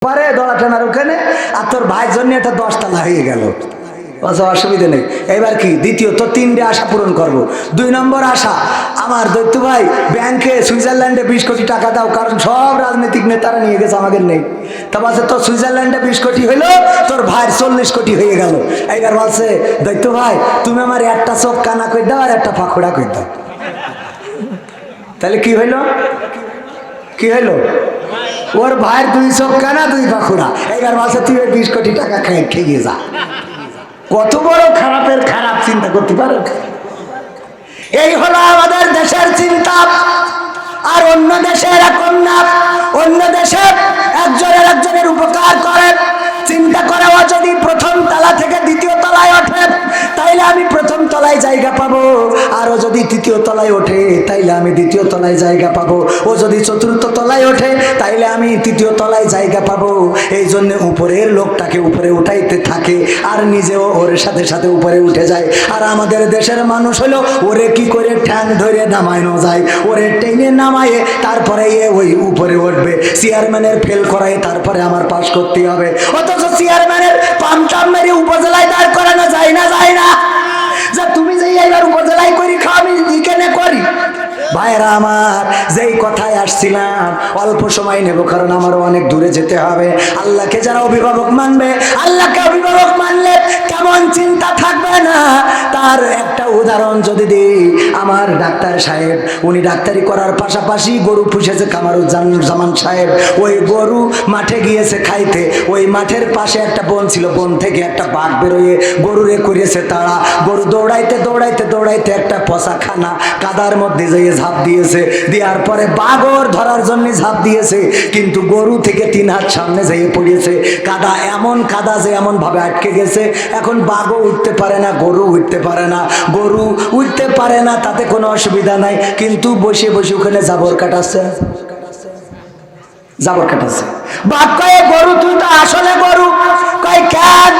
পারে দড়া টানার ওখানে, আর তোর ভাইয়ের জন্য এটা 10 তালা হয়ে গেল, অসুবিধা নেই। এবার কি দ্বিতীয় তো 3টে আশা পূরণ করব। 2 নম্বর আশা, আমার দৈত্য ভাই ব্যাংকে সুইজারল্যান্ডে 20 কোটি টাকা দাও, কারণ সব রাজনৈতিক নেতারা নিয়ে গেছে, আমাদের নেই। তা বলছে তোর সুইজারল্যান্ডে 20 কোটি হইলো, তোর ভাইয়ের 40 কোটি হয়ে গেল। এইবার বলছে দৈত্য ভাই তুমি আমার একটা চোখ কানা করে দাও আর একটা পাখোড়া করে দাও। তাহলে কি হইলো? কি হইলো? ওর ভাইয়ের 2 চোখ কানা 2 পাখোড়া। এইবার বলছে তুই 20 কোটি টাকা খেয়ে যা। কত বড় খারাপের খারাপ, চিন্তা করতে পারো? এই হলো আমাদের দেশের চিন্তা। আর অন্য দেশে এরকম না। অন্য দেশে একজনের উপকার করে, চিন্তা করে ও যদি প্রথম তলা থেকে দ্বিতীয় তলায় ওঠে তাইলে আমি প্রথম তলায় জায়গা পাবো, আর ও যদি তৃতীয় তলায় ওঠে তাইলে আমি দ্বিতীয় তলায় জায়গা পাবো, ও যদি চতুর্থ তলায় ওঠে তাইলে আমি তৃতীয় তলায় জায়গা পাবো। এই জন্য উপরের লোকটাকে উপরে উঠাইতে থাকে আর নিজেও ওর সাথে সাথে উপরে উঠে যায়। আর আমাদের দেশের মানুষ হলো ওরে কি করে ঠ্যাং ধরে নামানো যায়, ওরে টেনে নামায়ে তারপরে ওই উপরে উঠবে। চেয়ারম্যানের ফেল করায় তারপরে আমার পাস করতে হবে, অথচ চেয়ারম্যানের পামটাম মেরে উপজেলায় দাঁড় করানো যায় না, যায় না। যা তুমি যে এবার উপজেলায় করি খাও, আমি এখানে করি। ভাইরা আমার, যেই কথায় আসছিলাম, অল্প সময় নেব কারণ আমারও অনেক দূরে যেতে হবে। আল্লাহকে যারা অভিভাবক মানবে, আল্লাহকে অভিভাবক মানলে কেমন চিন্তা থাকবে না, তার একটা উদাহরণ যদি দিই। আমার ডাক্তার সাহেব, উনি ডাক্তারি করার পাশাপাশি গরু পুষেছে কামারুজ্জামান সাহেব। ওই গরু মাঠে গিয়েছে খাইতে, ওই মাঠের পাশে একটা বন ছিল, বন থেকে একটা বাঘ বেরোয় গরুরে করেছে তাড়া। গরু দৌড়াইতে দৌড়াইতে দৌড়াইতে একটা পচাখানা কাদার মধ্যে যেয়ে ঝাঁপ দিয়েছে, দেওয়ার পরে বাঘর ধরার জন্য ঝাঁপ দিয়েছে, কিন্তু গরু থেকে 3 হাত সামনে যেয়ে পড়িয়েছে। কাদা এমন কাদা যে এমন ভাবে আটকে গেছে, এখন বাঘও উঠতে পারে না, গরু উঠতে পারে না। গরু উঠতে পারে না তাতে কোনো অসুবিধা নাই, কিন্তু বসে বসে ওখানে জাবর কাটাচ্ছে, জাবর কাটাচ্ছে। বাঘ কয়ে গরু তুই তো আসলে গরু, কয় কেন,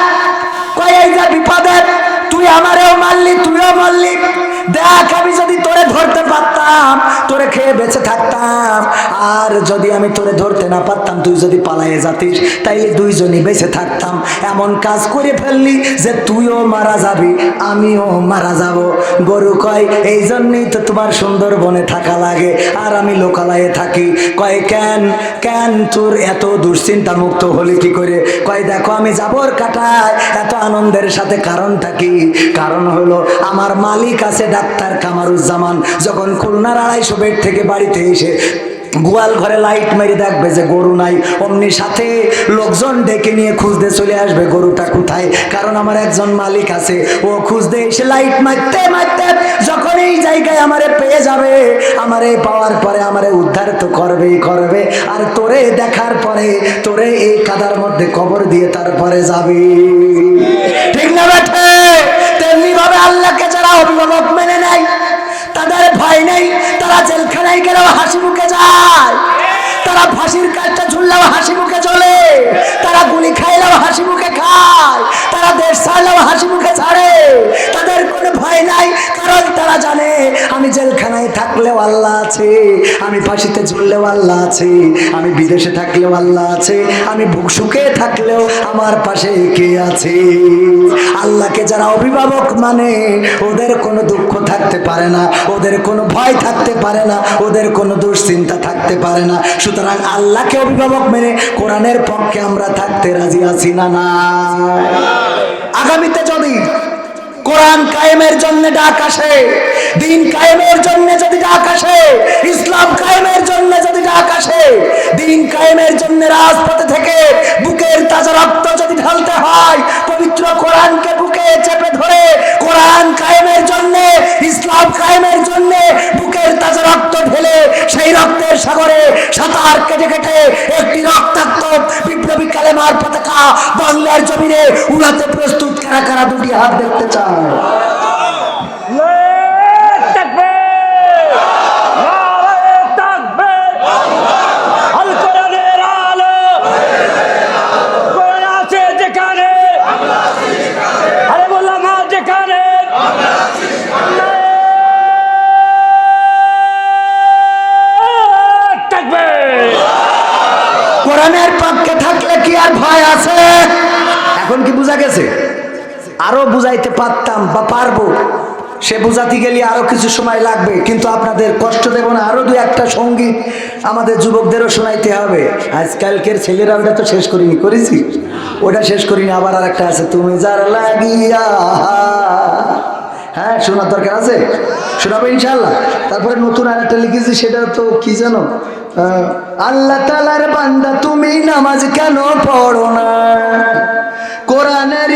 কয় এই যে বিপদের তুই আমারেও মারলি তুইও মারলি, দেখ আমি যদি তোরে ধরতে পারতাম তোরে খেয়ে বেঁচে থাকতাম, আর যদি আমি তোরে ধরতে না পারতাম তুই যদি পালায়ে যাতিস তাইলে দুইজনই বেঁচে থাকতাম। এমন কাজ করে ফেললি যে তুইও মারা যাবি আমিও মারা যাব। গরু কয় এই জন্যই তো তোমার সুন্দরবনে থাকা লাগে আর আমি লোকালয়ে থাকি। কয় কেন কেন তোর এত দুশ্চিন্তা মুক্ত হলি কি করে? কয় দেখো আমি জাবর কাটাই এত আনন্দের সাথে, কারণটা কি? কারণ হলো আমার মালিক আছে ডাক্তার কামারুজ্জামান, যখন খুলনার 250 বেড থেকে বাড়িতে এসে গোয়াল ঘরে লাইট মেরে দেখবে যে গরু নাই, অমনি সাথে লোকজন ডেকে নিয়ে খুঁজতে চলে আসবে গরুটা কোথায়, কারণ আমার একজন মালিক আছে। ও খুঁজতে এসে লাইট মারতে মারতে যখন এই জায়গায় আমারে পেয়ে যাবে, আমারে পাওয়ার পরে আমারে উদ্ধার তো করবেই করবে, আর তোরে দেখার পরে তোরে এই কাদার মধ্যে কবর দিয়ে তারপরে যাবি। ঠিক না বেঠে? তেমনি ভাবে আল্লাহকে যারা অভিভাবক মেনে নেয় তাদের ভয় নেই, তারা জেলখানায় গেলেও হাসি মুখে যায়, তারা ফাঁসির কাজটা ঝুললেও হাসি মুখে চলে, তারা গুলি খাইলেও হাসি মুখে খায়, তারা দেশ ছাড়লেও হাসি মুখে ছাড়ে, তাদের কোনো ভয় নাই, কারণ তারা জানে আমি জেলখানায় থাকলেও আল্লাহ আছে, আমি ফাঁসিতে ঝুললেও আল্লাহ আছে, আমি বিদেশে থাকলেও আল্লাহ আছে, আমি সুখে থাকলেও আমার পাশে কে আছে। আল্লাহকে যারা অভিভাবক মানে ওদের কোনো দুঃখ থাকতে পারে না, ওদের কোনো ভয় থাকতে পারে না, ওদের কোনো দুশ্চিন্তা থাকতে পারে না। সুতরাং আল্লাহকে অভিভাবক মেনে কোরআনের পক্ষে আমরা থাকতে রাজি আছি না? না। আগামীতে যদি কোরআন কায়েমের জন্য ডাক আসে, দিন কায়েমের জন্য যদি ডাক আসে, ইসলাম কায়েমের জন্য যদি ডাক আসে, দিন কায়েমের জন্য রাজপথে থেকে বুকের তাজা রক্ত যদি ঢালতে হয়, পবিত্র কোরআনকে বুকে চেপে ধরে কোরআন কায়েমের জন্য, ইসলাম কায়েমের জন্য বুকের তাজা রক্ত ঢেলে সেই রক্তের সাগরে সাঁতার কেটে কেটে একটি রক্তাক্ত বিপ্লবী কালেমার পতাকা বাংলার জমিনে উড়াতে প্রস্তুত কারা কারা দুটি হাত দেখতে চায়? কোরআনের পক্ষে থাকলে আরো বুঝাইতে পারতাম বা পারবো, সে বোঝাতে গেলে আরো কিছু সময় লাগবে, কিন্তু আপনাদের কষ্ট দেব না। আরো দু একটা সঙ্গীত আমাদের যুবকদেরও শোনাইতে হবে। আজকালকের ছেলেরা ওটা তো শেষ করিনি, করেছি ওটা শেষ করিনি, আবার আর একটা আছে, তুমি যার লাগিয়া, হ্যাঁ শোনার দরকার আছে, শোনাবো ইনশাল্লাহ। তারপরে নতুন আর একটা লিখেছি, সেটা তো কি জানো, আল্লাহ তাআলার বান্দা তুমি নামাজ কেন পড়ো না, কোরআনের